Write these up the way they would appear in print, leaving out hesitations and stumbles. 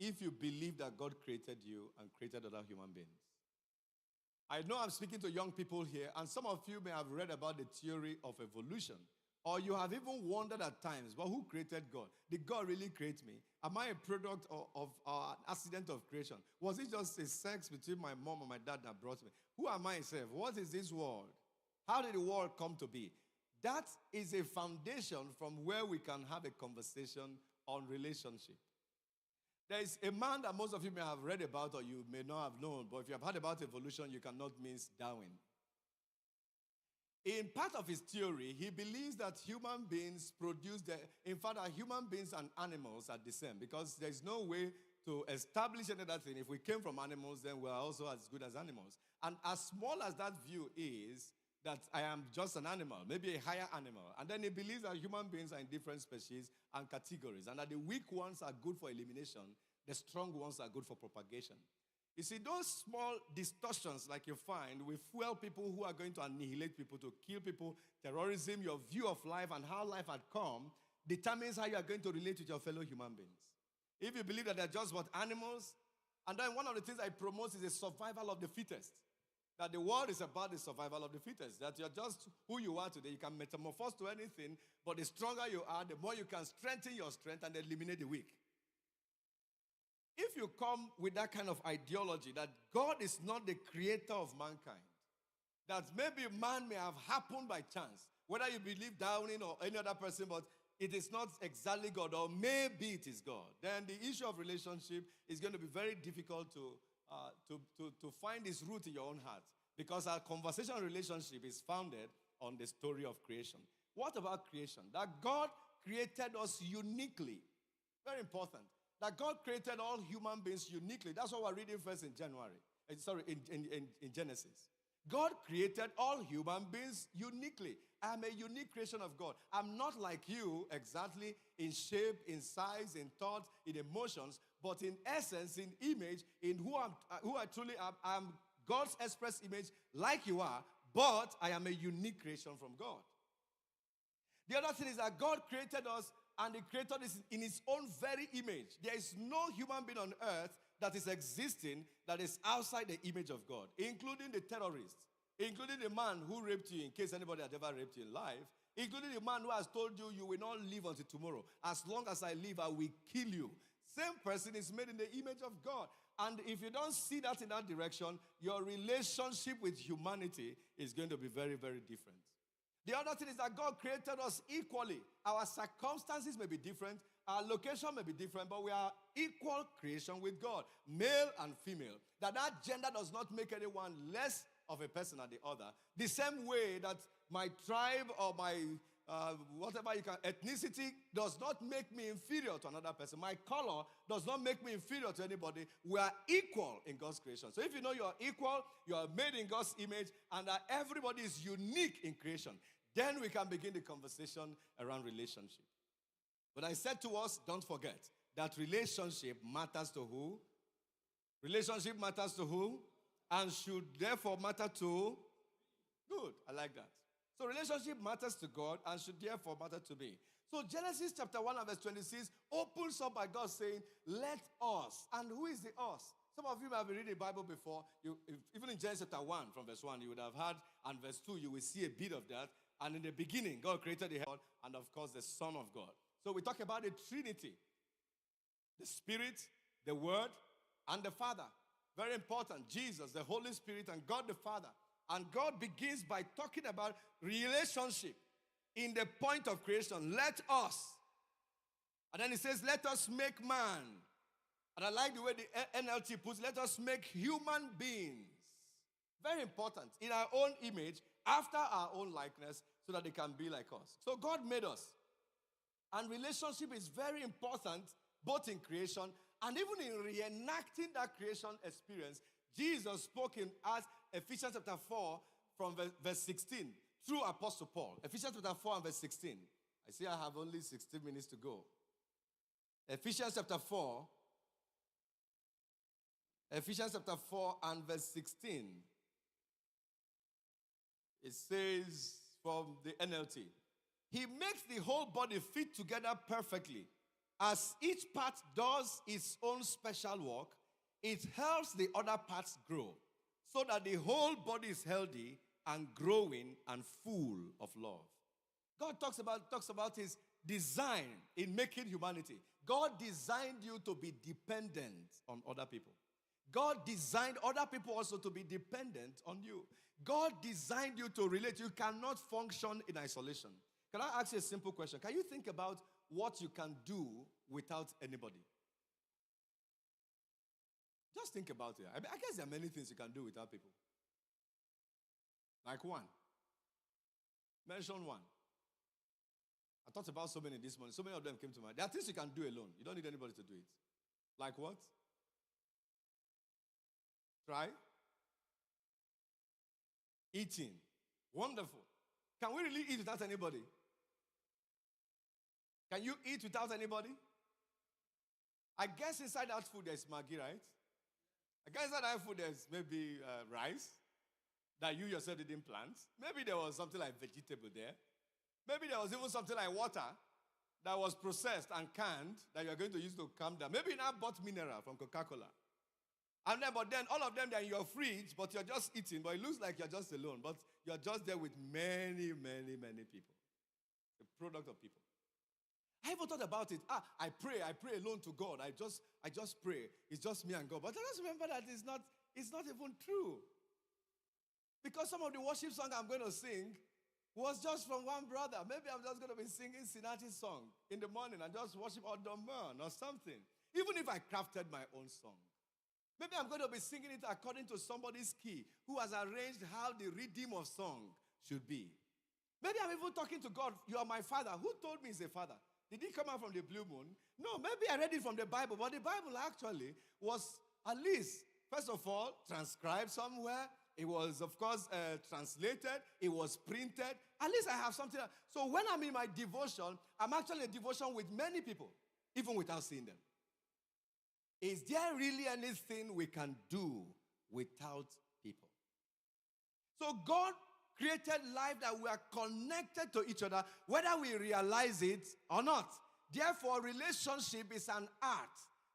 if you believe that God created you and created other human beings. I know I'm speaking to young people here, and some of you may have read about the theory of evolution, or you have even wondered at times, well, who created God? Did God really create me? Am I a product of an accident of creation? Was it just a sex between my mom and my dad that brought me? Who am I myself? What is this world? How did the world come to be? That is a foundation from where we can have a conversation on relationship. There is a man that most of you may have read about or you may not have known, but if you have heard about evolution, you cannot miss Darwin. In part of his theory, he believes that human beings in fact, human beings and animals are the same, because there's no way to establish another thing. If we came from animals, then we're also as good as animals. And as small as that view is, that I am just an animal, maybe a higher animal. And then he believes that human beings are in different species and categories, and that the weak ones are good for elimination, the strong ones are good for propagation. You see, those small distortions like you find will fuel people who are going to annihilate people, to kill people. Terrorism, your view of life and how life had come, determines how you are going to relate with your fellow human beings. If you believe that they're just but animals, and then one of the things I promote is the survival of the fittest. That the world is about the survival of the fittest. That you're just who you are today. You can metamorphose to anything, but the stronger you are, the more you can strengthen your strength and eliminate the weak. If you come with that kind of ideology that God is not the creator of mankind, that maybe man may have happened by chance, whether you believe Darwin or any other person, but it is not exactly God, or maybe it is God, then the issue of relationship is going to be very difficult to find its root in your own heart, because our conversation relationship is founded on the story of creation. What about creation? That God created us uniquely. Very important. That God created all human beings uniquely. That's what we're reading first in Genesis. God created all human beings uniquely. I'm a unique creation of God. I'm not like you exactly in shape, in size, in thought, in emotions, but in essence, in image, in who I truly am. I'm God's express image like you are, but I am a unique creation from God. The other thing is that God created us, and He created us in His own very image. There is no human being on earth that is existing that is outside the image of God, including the terrorists, including the man who raped you, in case anybody had ever raped you in life, including the man who has told you, you will not live until tomorrow. As long as I live, I will kill you. Same person is made in the image of God. And if you don't see that in that direction, your relationship with humanity is going to be very, very different. The other thing is that God created us equally. Our circumstances may be different, our location may be different, but we are equal creation with God, male and female. That gender does not make anyone less of a person than the other. The same way that my tribe or my ethnicity does not make me inferior to another person. My color does not make me inferior to anybody. We are equal in God's creation. So if you know you are equal, you are made in God's image, and that everybody is unique in creation, then we can begin the conversation around relationship. But I said to us, don't forget that relationship matters to who? Relationship matters to who? And should therefore matter to? Good, I like that. So relationship matters to God and should therefore matter to me. So Genesis chapter 1 and verse 26 opens up by God saying, let us. And who is the us? Some of you may have been reading the Bible before. Even in Genesis chapter 1 from verse 1, you would have heard, and verse 2, you will see a bit of that. And in the beginning, God created the heaven and of course the Son of God. So we talk about the Trinity. The Spirit, the Word, and the Father. Very important. Jesus, the Holy Spirit, and God the Father. And God begins by talking about relationship in the point of creation. Let us. And then He says, let us make man. And I like the way the NLT puts, let us make human beings. Very important. In our own image, after our own likeness, so that they can be like us. So God made us. And relationship is very important, both in creation and even in reenacting that creation experience. Jesus spoke in Ephesians chapter 4 from verse 16 through Apostle Paul. Ephesians chapter 4 and verse 16. I see I have only 16 minutes to go. Ephesians chapter 4. Ephesians chapter 4 and verse 16. It says from the NLT, He makes the whole body fit together perfectly As each part does its own special work, it helps the other parts grow so that the whole body is healthy and growing and full of love. God talks about his design in making humanity. God designed you to be dependent on other people. God designed other people also to be dependent on you. God designed you to relate. You cannot function in isolation. Can I ask you a simple question? Can you think about what you can do without anybody? Just think about it. I guess there are many things you can do without people. Like one. Mention one. I thought about so many this morning. So many of them came to mind. There are things you can do alone. You don't need anybody to do it. Like what? Try. Eating. Wonderful. Can we really eat without anybody? Can you eat without anybody? I guess inside that food there's Maggi, right? I guess inside that food there's maybe rice that you yourself didn't plant. Maybe there was something like vegetable there. Maybe there was even something like water that was processed and canned that you're going to use to calm down. Maybe you now bought mineral from Coca-Cola. But then all of them, they're in your fridge, but you're just eating. But it looks like you're just alone. But you're just there with many, many, many people. A product of people. I even thought about it. I pray alone to God. I just pray. It's just me and God. But I just remember that it's not even true. Because some of the worship songs I'm going to sing was just from one brother. Maybe I'm just going to be singing Sinati's song in the morning and just worship Odomon or something. Even if I crafted my own song. Maybe I'm going to be singing it according to somebody's key who has arranged how the rhythm of song should be. Maybe I'm even talking to God. You are my father. Who told me he's a father? Did he come out from the blue moon? No, maybe I read it from the Bible. But the Bible actually was at least, first of all, transcribed somewhere. It was, of course, translated. It was printed. At least I have something. So when I'm in my devotion, I'm actually in devotion with many people, even without seeing them. Is there really anything we can do without people? So God created life that we are connected to each other, whether we realize it or not. Therefore, relationship is an art.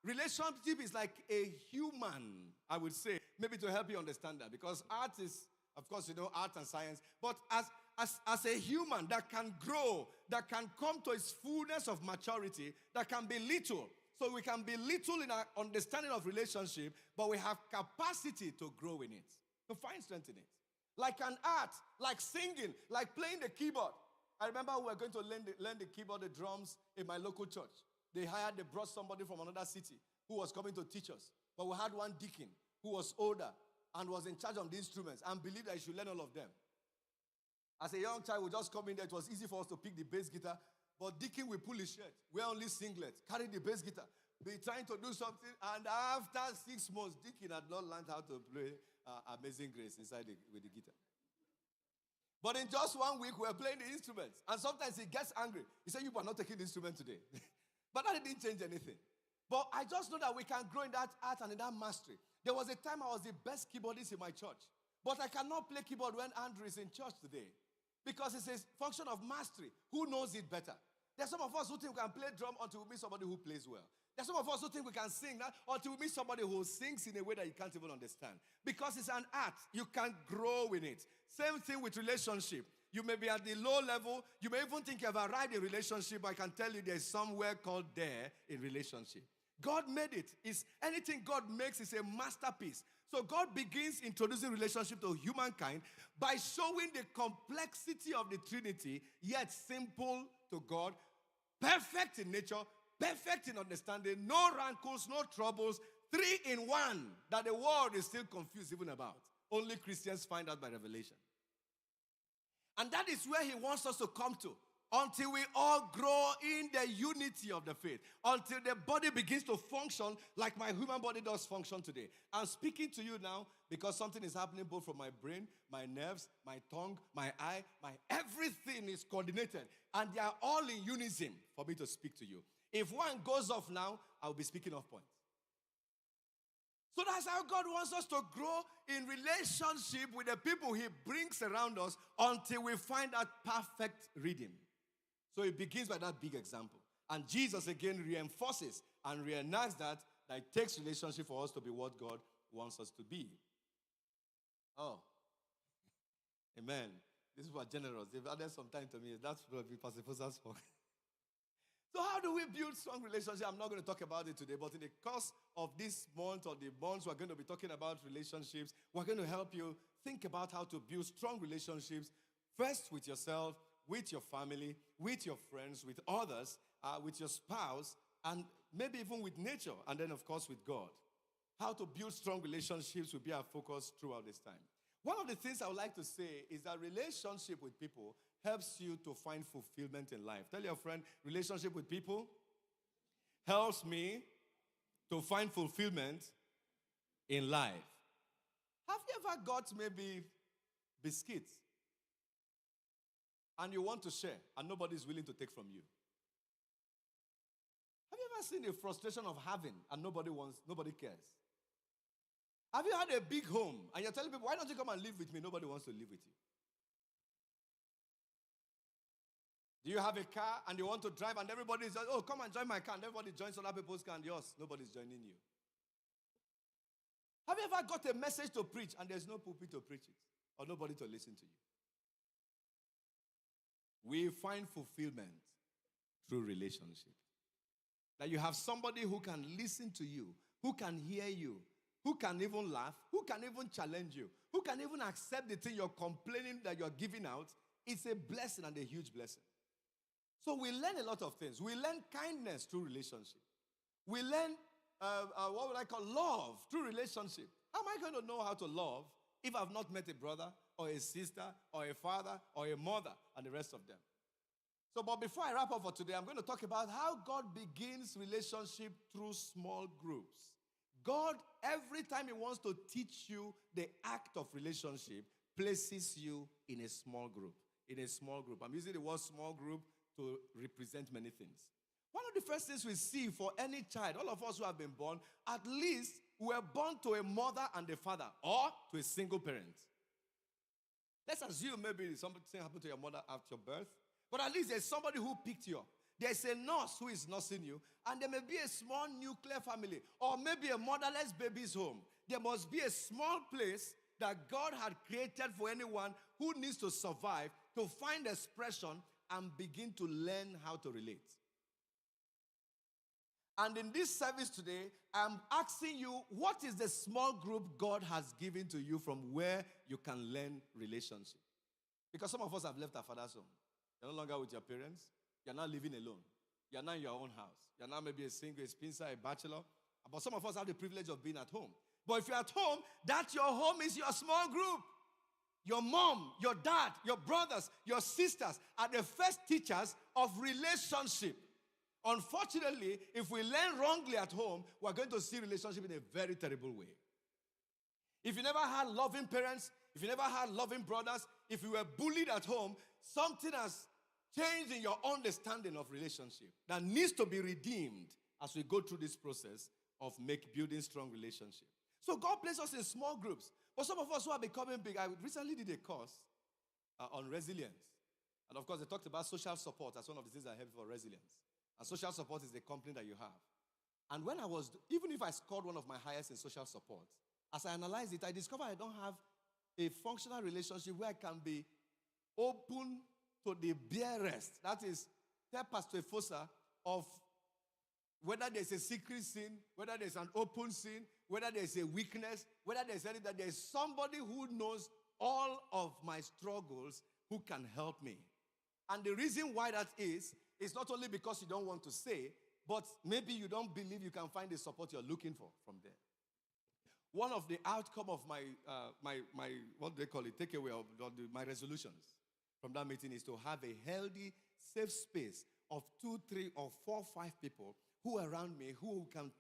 Relationship is like a human, I would say, maybe to help you understand that. Because art is, of course, art and science. But as a human that can grow, that can come to its fullness of maturity, that can be little. So we can be little in our understanding of relationship, but we have capacity to grow in it, to find strength in it. Like an art, like singing, like playing the keyboard. I remember we were going to learn the keyboard, the drums in my local church. They brought somebody from another city who was coming to teach us. But we had one deacon who was older and was in charge of the instruments and believed that he should learn all of them. As a young child, we just come in there. It was easy for us to pick the bass guitar. But deacon will pull his shirt, wear only singlet, carry the bass guitar, be trying to do something. And after 6 months, deacon had not learned how to play Amazing Grace with the guitar. But in just 1 week, we were playing the instruments. And sometimes he gets angry. He said, "You are not taking the instrument today." But that didn't change anything. But I just know that we can grow in that art and in that mastery. There was a time I was the best keyboardist in my church. But I cannot play keyboard when Andrew is in church today. Because it's a function of mastery. Who knows it better? There are some of us who think we can play drum until we meet somebody who plays well. There are some of us who think we can sing that until we meet somebody who sings in a way that you can't even understand. Because it's an art. You can grow in it. Same thing with relationship. You may be at the low level. You may even think you have arrived in relationship. I can tell you there's somewhere called there in relationship. God made it. Anything God makes is a masterpiece. So God begins introducing relationship to humankind by showing the complexity of the Trinity, yet simple to God, perfect in nature, perfect in understanding, no rankles, no troubles, 3 in 1 that the world is still confused even about. Only Christians find out by revelation. And that is where he wants us to come to. Until we all grow in the unity of the faith. Until the body begins to function like my human body does function today. I'm speaking to you now because something is happening both from my brain, my nerves, my tongue, my eye, everything is coordinated. And they are all in unison for me to speak to you. If one goes off now, I'll be speaking off point. So that's how God wants us to grow in relationship with the people he brings around us until we find that perfect rhythm. So it begins by that big example. And Jesus again reinforces and reenacts that it takes relationship for us to be what God wants us to be. Oh, amen. These people are generous. They've added some time to me. That's probably Pastor Fosa's fault. So how do we build strong relationships? I'm not going to talk about it today, but in the course of this month or the months, we're going to be talking about relationships. We're going to help you think about how to build strong relationships, first with yourself, with your family, with your friends, with others, with your spouse, and maybe even with nature, and then, of course, with God. How to build strong relationships will be our focus throughout this time. One of the things I would like to say is that relationship with people helps you to find fulfillment in life. Tell your friend, relationship with people helps me to find fulfillment in life. Have you ever got maybe biscuits and you want to share and nobody is willing to take from you? Have you ever seen the frustration of having and nobody cares? Have you had a big home and you're telling people, why don't you come and live with me? Nobody wants to live with you. Do you have a car and you want to drive and everybody says, oh, come and join my car, and everybody joins other people's car and yours? Nobody's joining you. Have you ever got a message to preach and there's no pulpit to preach it or nobody to listen to you? We find fulfillment through relationship. That you have somebody who can listen to you, who can hear you, who can even laugh, who can even challenge you, who can even accept the thing you're complaining that you're giving out. It's a blessing and a huge blessing. So we learn a lot of things. We learn kindness through relationship. We learn, what would I call, love through relationship. How am I going to know how to love if I've not met a brother or a sister or a father or a mother and the rest of them? So, but before I wrap up for today, I'm going to talk about how God begins relationship through small groups. God, every time He wants to teach you the act of relationship, places you in a small group. In a small group. I'm using the word small group to represent many things. One of the first things we see for any child, all of us who have been born, at least we were born to a mother and a father, or to a single parent. Let's assume maybe something happened to your mother after birth, but at least there's somebody who picked you up. There's a nurse who is nursing you, and there may be a small nuclear family, or maybe a motherless baby's home. There must be a small place that God had created for anyone who needs to survive, to find expression, and begin to learn how to relate. And in this service today, I'm asking you, what is the small group God has given to you from where you can learn relationship? Because some of us have left our father's home. You're no longer with your parents. You're not living alone. You're not in your own house. You're not maybe a single, a spinster, a bachelor. But some of us have the privilege of being at home. But if you're at home, that your home is your small group. Your mom, your dad, your brothers, your sisters are the first teachers of relationship. Unfortunately, if we learn wrongly at home, we're going to see relationship in a very terrible way. If you never had loving parents, if you never had loving brothers, if you were bullied at home, something has changed in your understanding of relationship that needs to be redeemed as we go through this process of building strong relationship. So God places us in small groups. But some of us who are becoming big, I recently did a course on resilience. And of course, they talked about social support as one of the things that help for resilience. And social support is the company that you have. And when even if I scored one of my highest in social support, as I analyzed it, I discovered I don't have a functional relationship where I can be open to the barest. That is, tell Pastor Fosa of whether there's a secret sin, whether there's an open sin, whether there's a weakness, whether there's anything, that there's somebody who knows all of my struggles who can help me. And the reason why that is not only because you don't want to say, but maybe you don't believe you can find the support you're looking for from there. One of the outcome of my what do they call it, takeaway of my resolutions from that meeting is to have a healthy, safe space of 2, 3, or 4, 5 people who are around me, who can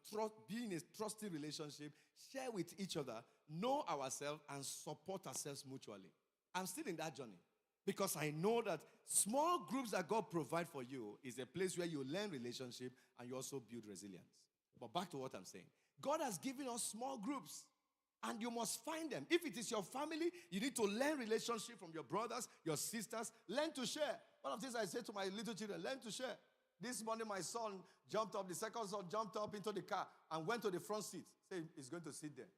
be in a trusting relationship, share with each other, know ourselves, and support ourselves mutually. I'm still in that journey because I know that small groups that God provides for you is a place where you learn relationship and you also build resilience. But back to what I'm saying. God has given us small groups, and you must find them. If it is your family, you need to learn relationship from your brothers, your sisters. Learn to share. One of the things I say to my little children, learn to share. This morning, my son jumped up, the second son jumped up into the car and went to the front seat. Say he's going to sit there.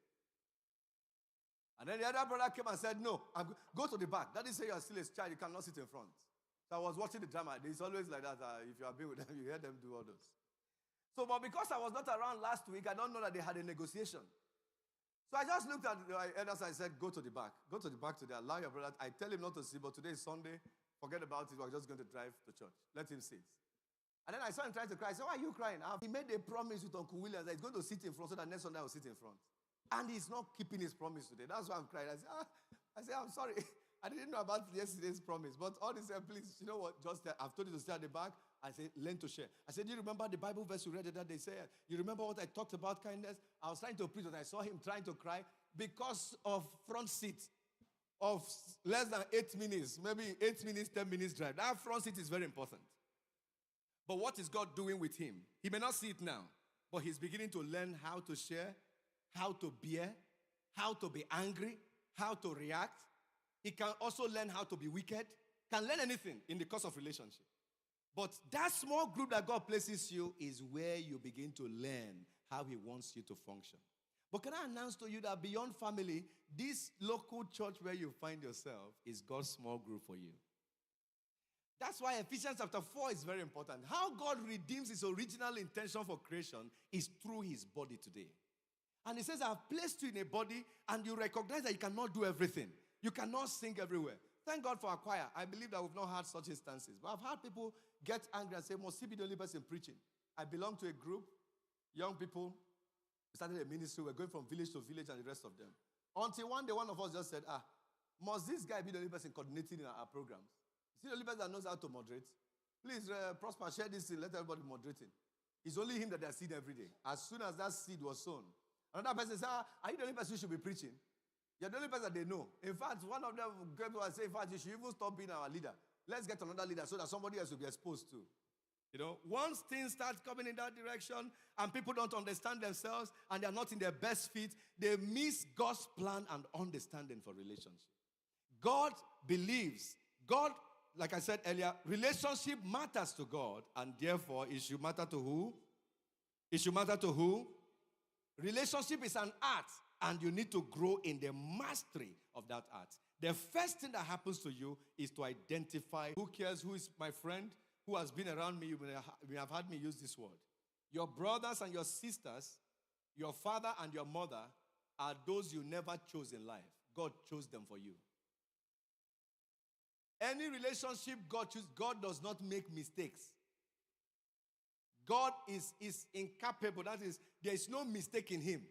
And then the other brother came and said, no, go to the back. Daddy said you are still a child, you cannot sit in front. So I was watching the drama. It's always like that. If you have been with them, you hear them do all those. So, but because I was not around last week, I don't know that they had a negotiation. So I just looked at the elders and I said, go to the back. Go to the back today. Allow your brother. I tell him not to sit, but today is Sunday. Forget about it. We're just going to drive to church. Let him sit. And then I saw him trying to cry. I said, why are you crying? He made a promise with Uncle Williams that he's going to sit in front so that next Sunday I will sit in front. And he's not keeping his promise today. That's why I'm crying. I said, I'm sorry. I didn't know about yesterday's promise. But all this, please, you know what? Just I've told you to stay at the back. I said, learn to share. I said, do you remember the Bible verse we read that they said? You remember what I talked about kindness? I was trying to preach, and I saw him trying to cry because of front seat of less than 8 minutes, maybe 8 minutes, 10 minutes drive. That front seat is very important. But what is God doing with him? He may not see it now, but he's beginning to learn how to share, how to bear, how to be angry, how to react. He can also learn how to be wicked. Can learn anything in the course of relationship. But that small group that God places you is where you begin to learn how he wants you to function. But can I announce to you that beyond family, this local church where you find yourself is God's small group for you. That's why Ephesians chapter 4 is very important. How God redeems his original intention for creation is through his body today. And he says, I've placed you in a body and you recognize that you cannot do everything. You cannot sing everywhere. Thank God for our choir. I believe that we've not had such instances. But I've had people get angry and say, must he be the only person preaching? I belong to a group, young people. We started a ministry. We're going from village to village and the rest of them. Until one day, one of us just said, must this guy be the only person coordinating in our programs? Is he the only person that knows how to moderate? Please, Prosper, share this thing. Let everybody moderate it. It's only him that they are seeing every day. As soon as that seed was sown, another person said, are you the only person who should be preaching? You're the only person that they know. In fact, one of them came to us and said, in fact, you should even stop being our leader. Let's get another leader so that somebody else will be exposed to. You know, once things start coming in that direction and people don't understand themselves and they're not in their best fit, they miss God's plan and understanding for relationship. God believes, like I said earlier, relationship matters to God, and therefore it should matter to who? It should matter to who? Relationship is an art, and you need to grow in the mastery of that art. The first thing that happens to you is to identify who cares, who is my friend, who has been around me. You may have heard me use this word. Your brothers and your sisters, your father and your mother are those you never chose in life. God chose them for you. Any relationship God chooses, God does not make mistakes. God is incapable. That is, there is no mistake in him.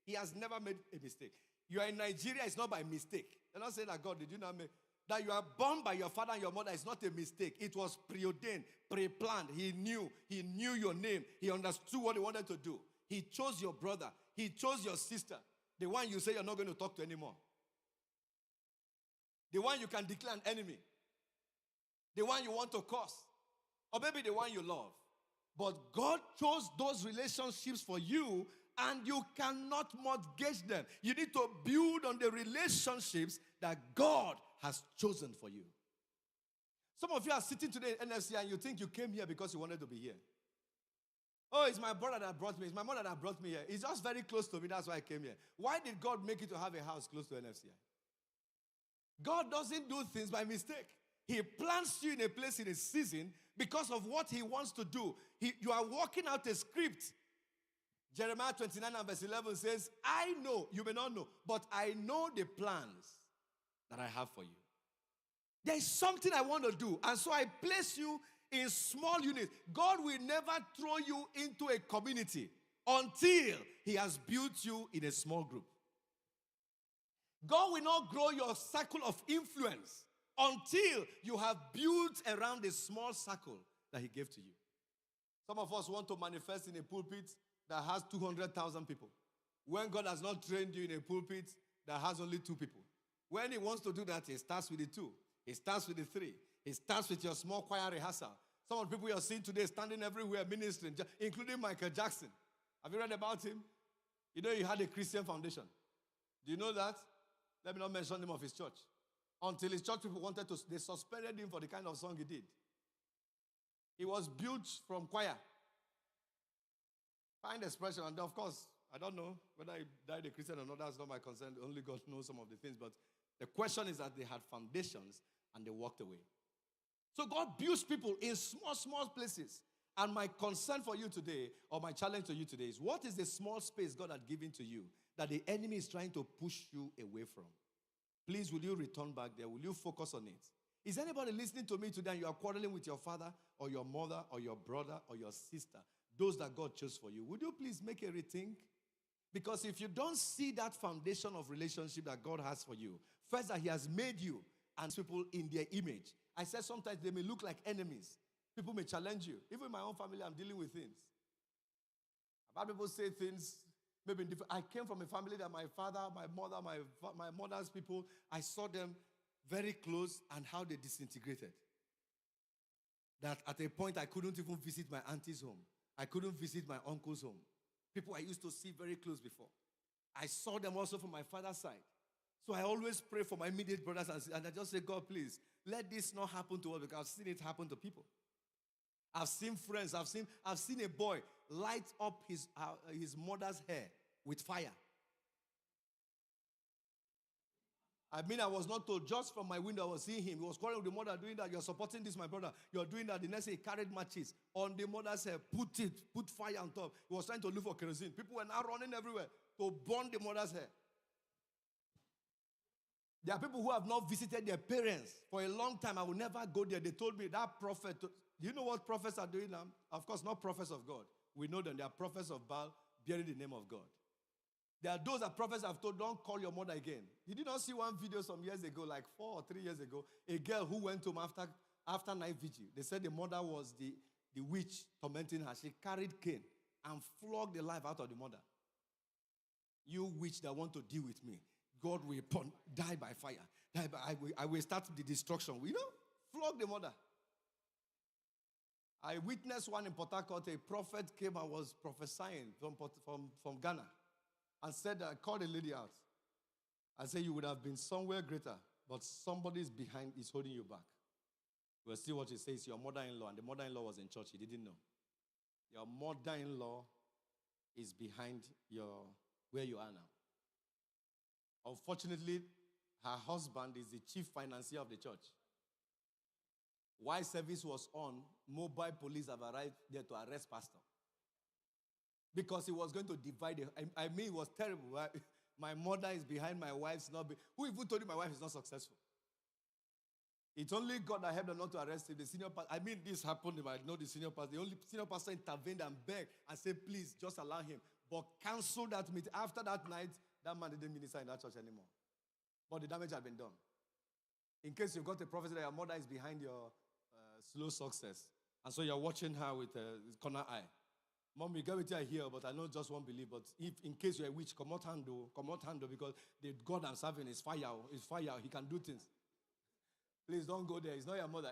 He has never made a mistake. You are in Nigeria, it's not by mistake. They're not saying that God, did you not make... That you are born by your father and your mother is not a mistake. It was preordained, pre-planned. He knew your name. He understood what he wanted to do. He chose your brother. He chose your sister. The one you say you're not going to talk to anymore. The one you can declare an enemy. The one you want to curse. Or maybe the one you love. But God chose those relationships for you, and you cannot mortgage them. You need to build on the relationships that God has chosen for you. Some of you are sitting today in NFC and you think you came here because you wanted to be here. Oh, it's my brother that brought me. It's my mother that brought me here. It's just very close to me. That's why I came here. Why did God make you to have a house close to NFCI? God doesn't do things by mistake. He plants you in a place in a season because of what he wants to do. You are working out a script. Jeremiah 29 and verse 11 says, I know, you may not know, but I know the plans that I have for you. There is something I want to do, and so I place you in small units. God will never throw you into a community until he has built you in a small group. God will not grow your circle of influence until you have built around a small circle that he gave to you. Some of us want to manifest in a pulpit that has 200,000 people, when God has not trained you in a pulpit that has only 2 people. When he wants to do that, he starts with the 2. He starts with the 3. He starts with your small choir rehearsal. Some of the people you're seeing today standing everywhere ministering, including Michael Jackson. Have you read about him? You know he had a Christian foundation. Do you know that? Let me not mention the name of his church. Until his church people they suspended him for the kind of song he did. He was built from choir. Find expression, and of course, I don't know whether he died a Christian or not. That's not my concern. Only God knows some of the things. But the question is that they had foundations and they walked away. So God builds people in small, small places. And my concern for you today, or my challenge to you today, is what is the small space God had given to you that the enemy is trying to push you away from? Please, will you return back there? Will you focus on it? Is anybody listening to me today and you are quarreling with your father or your mother or your brother or your sister, those that God chose for you? Would you please make a rethink? Because if you don't see that foundation of relationship that God has for you, first that he has made you and people in their image. I said sometimes they may look like enemies. People may challenge you. Even in my own family, I'm dealing with things. I've had people say things, maybe in different. I came from a family that my father, my mother, my mother's people, I saw them very close and how they disintegrated. That at a point I couldn't even visit my auntie's home. I couldn't visit my uncle's home. People I used to see very close before. I saw them also from my father's side. So I always pray for my immediate brothers and I just say, God, please, let this not happen to us because I've seen it happen to people. I've seen friends, I've seen a boy light up his mother's hair with fire. I mean, I was not told. Just from my window, I was seeing him. He was quarreling with the mother, doing that. You're supporting this, my brother. You're doing that. The next day, he carried matches on the mother's hair, put fire on top. He was trying to look for kerosene. People were now running everywhere to burn the mother's hair. There are people who have not visited their parents for a long time. I will never go there. They told me that prophet. Do you know what prophets are doing now? Of course, not prophets of God. We know them. They are prophets of Baal bearing the name of God. There are those that prophets have told, don't call your mother again. Did you not see one video some years ago, like 4 or 3 years ago, a girl who went home after night vigil. They said the mother was the witch tormenting her. She carried cane and flogged the life out of the mother. You witch that want to deal with me, God will die by fire. I will start the destruction. You know, flog the mother. I witnessed one in Port Harcourt. A prophet came and was prophesying from Ghana and said, I called a lady out. I said, you would have been somewhere greater, but somebody is behind, is holding you back. We'll see what he says. Your mother-in-law, and the mother-in-law was in church. He didn't know. Your mother-in-law is behind where you are now. Unfortunately, her husband is the chief financier of the church. While service was on, mobile police have arrived there to arrest pastor. Because he was going to divide it. I mean, it was terrible. My mother is behind my wife's not. Who even told you my wife is not successful? It's only God that helped them not to arrest him. The senior pastor, I mean, this happened. I know the senior pastor. The only senior pastor intervened and begged and said, please, just allow him. But cancel that meeting. After that night, that man didn't minister in that church anymore. But the damage had been done. In case you've got a prophecy that your mother is behind your slow success, and so you're watching her with a corner eye. Mom, you get with her here, but I know just won't believe. But if in case you're a witch, come out handle, because the God I'm serving is fire. He can do things. Please don't go there. It's not your mother.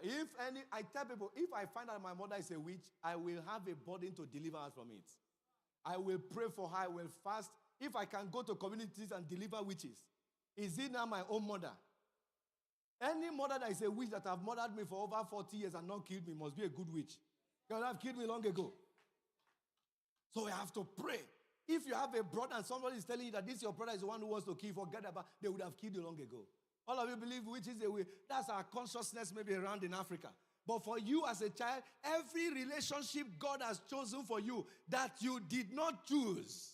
I tell people, if I find out my mother is a witch, I will have a burden to deliver her from it. I will pray for her. I will fast. If I can go to communities and deliver witches, is it now my own mother? Any mother that is a witch that have murdered me for over 40 years and not killed me must be a good witch. God have killed me long ago. So I have to pray. If you have a brother and somebody is telling you that this your brother is the one who wants to kill, forget about, they would have killed you long ago. All of you believe witches, that's our consciousness maybe around in Africa. But for you as a child, every relationship God has chosen for you that you did not choose,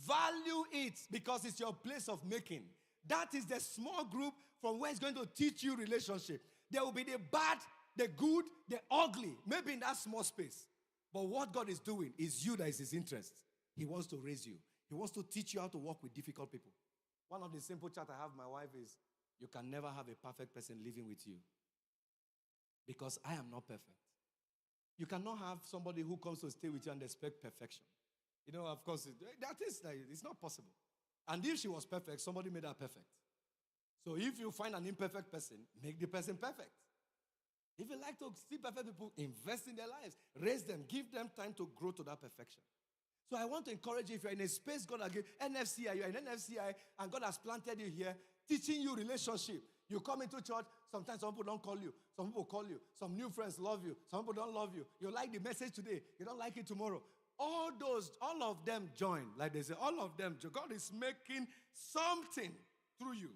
value it because it's your place of making. That is the small group from where it's going to teach you relationship. There will be the bad, the good, the ugly, maybe in that small space. But what God is doing is you that is his interest. He wants to raise you. He wants to teach you how to work with difficult people. One of the simple chat I have with my wife is, you can never have a perfect person living with you. Because I am not perfect. You cannot have somebody who comes to stay with you and expect perfection. You know, of course, it's not possible. And if she was perfect, somebody made her perfect. So if you find an imperfect person, make the person perfect. If you like to see perfect people, invest in their lives. Raise them. Give them time to grow to that perfection. So I want to encourage you, if you're in a space God has given, NFCI, you're in NFCI, and God has planted you here, teaching you relationship. You come into church, sometimes some people don't call you. Some people call you. Some new friends love you. Some people don't love you. You like the message today. You don't like it tomorrow. All of them join. Like they say, all of them join. God is making something through you.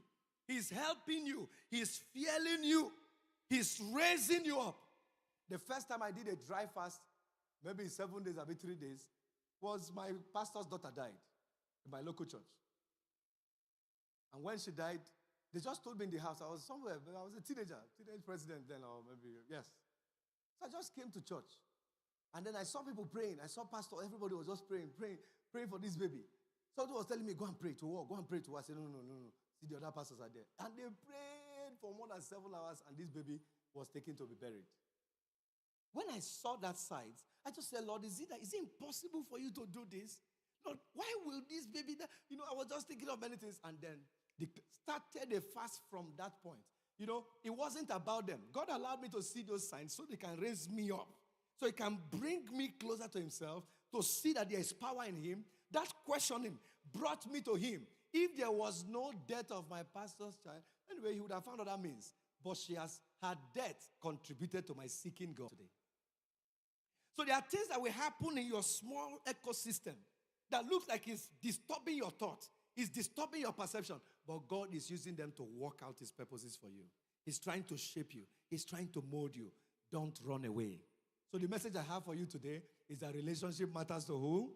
He's helping you. He's fueling you. He's raising you up. The first time I did a dry fast, maybe 7 days, maybe 3 days, was my pastor's daughter died in my local church. And when she died, they just told me in the house. I was somewhere. I was a teenage president then, or maybe, yes. So I just came to church. And then I saw people praying. I saw pastor. Everybody was just praying for this baby. Somebody was telling me, go and pray to war. Go and pray to war. I said, no. See, the other pastors are there. And they prayed for more than 7 hours, and this baby was taken to be buried. When I saw that sight, I just said, Lord, is it impossible for you to do this? Lord, why will this baby die? I was just thinking of many things. And then they started a fast from that point. It wasn't about them. God allowed me to see those signs so they can raise me up. So he can bring me closer to himself to see that there is power in him. That questioning brought me to him. If there was no death of my pastor's child, anyway, he would have found other means. But her death contributed to my seeking God today. So there are things that will happen in your small ecosystem that looks like it's disturbing your thought. It's disturbing your perception. But God is using them to work out his purposes for you. He's trying to shape you. He's trying to mold you. Don't run away. So the message I have for you today is that relationship matters to who?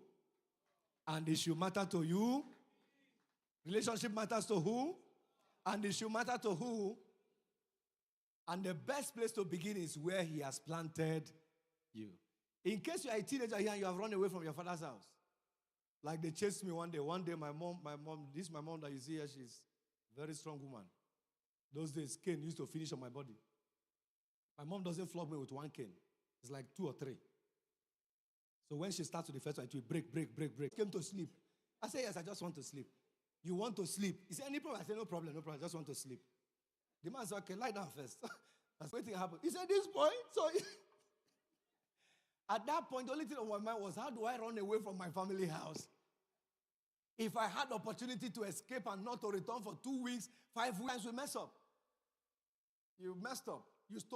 And it should matter to you. Relationship matters to who? And it should matter to who? And the best place to begin is where he has planted you. In case you are a teenager here and you have run away from your father's house. Like they chased me one day. One day my mom, this is my mom that you see here, she's a very strong woman. Those days, cane used to finish on my body. My mom doesn't flog me with one cane. It's like 2 or 3. So when she starts with the first one, it will break. Came to sleep. I said, yes, I just want to sleep. You want to sleep? He said, any problem? I said, no problem, I just want to sleep. The man said, okay, lie down first. That's waiting to happen. He said, this point? So at that point, the only thing on my mind was, how do I run away from my family house? If I had the opportunity to escape and not to return for 2 weeks, 5 weeks, we mess up. You messed up. You stole